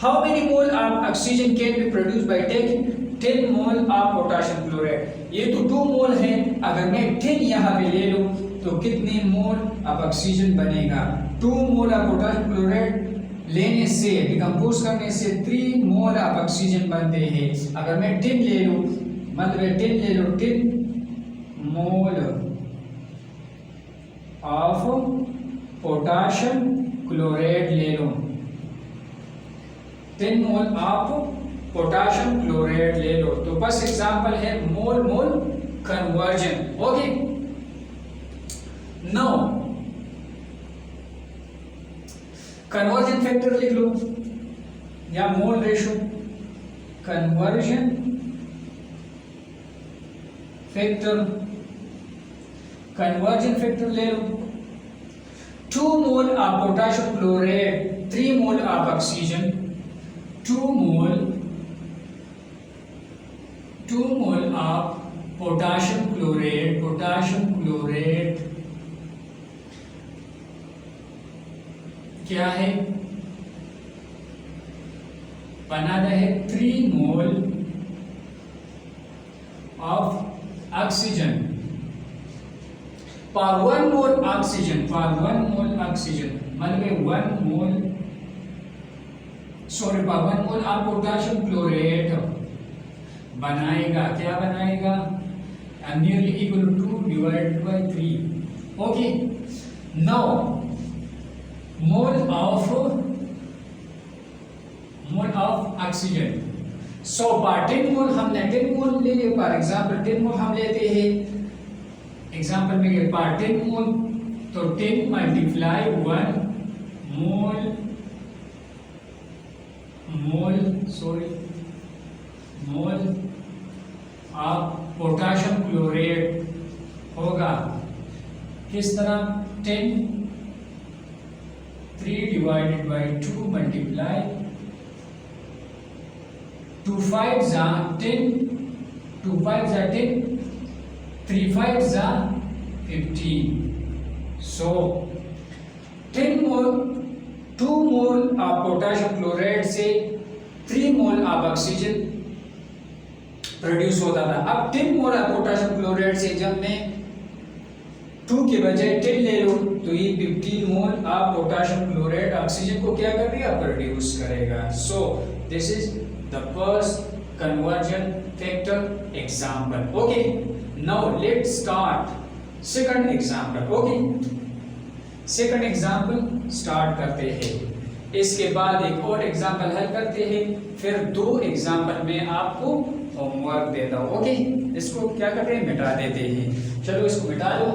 How many mole of oxygen can be produce by taking 10 mole of potassium chloride. ये तो 2 मोल है, अगर मैं 10 यहाँ पे ले लूँ तो कितने मोल ऑफ ऑक्सीजन बनेगा? 2 मोल ऑफ पोटेशियम क्लोराइड लेने से, डिकम्पोज करने से 3 मोल ऑफ ऑक्सीजन बनते हैं। अगर मैं 10 ले लूँ, मतलब 10 ले लो, 10 मोल ऑफ पोटेशियम क्लोराइड ले लो, 10 मोल ऑफ पोटेशियम क्लोराइड ले लो। तो बस एग्जांपल है mole mole conversion. Okay, now conversion factor लिख लो या mole ratio. Conversion factor, conversion factor ले लो। 2 mole of potassium chloride, 3 mole of oxygen, 2 mole of potassium chloride, potassium chloride क्या है? बनाना है 3 मोल ऑफ ऑक्सीजन पर 1 मोल ऑक्सीजन, पर 1 मोल ऑक्सीजन मतलब 1 मोल, सॉरी, पर 1 मोल ऑफ पोटेशियम क्लोराइड बनाएगा, क्या बनाएगा? Nearly equal to divided by 3। Okay, now mole of oxygen. So पर 10 मोल हमने 10 मोल ले लिया, फॉर एग्जांपल 10 मोल हम लेते हैं एग्जांपल में ये पर 10 मोल, तो 10 multiply 1 mole of potassium chloride होगा किस तरह? 10 3 डिवाइडेड बाय 2 मल्टीप्लाई 2 5 जा 10, 2 5 जा 10, 3 5 जा 15। सो 10 मोल, 2 मोल ऑफ पोटेशियम क्लोराइड से 3 मोल ऑफ ऑक्सीजन प्रोड्यूस होता था। अब 10 मोल ऑफ पोटेशियम क्लोराइड से जब मैं 2 के बजाय 10 ले लो तो ये 15 मोल ऑफ पोटेशियम क्लोराइड ऑक्सीजन को क्या कर दिया? प्रोड्यूस करेगा। So this is the first conversion factor example. Okay, now let's start second example. Okay, second example start करते हैं, इसके बाद एक और एग्जांपल हल करते हैं, फिर 2 एग्जांपल में आपको होमवर्क देता हूं। ओके, इसको क्या करते हैं? मिटा देते हैं। चलो इसको मिटा लो।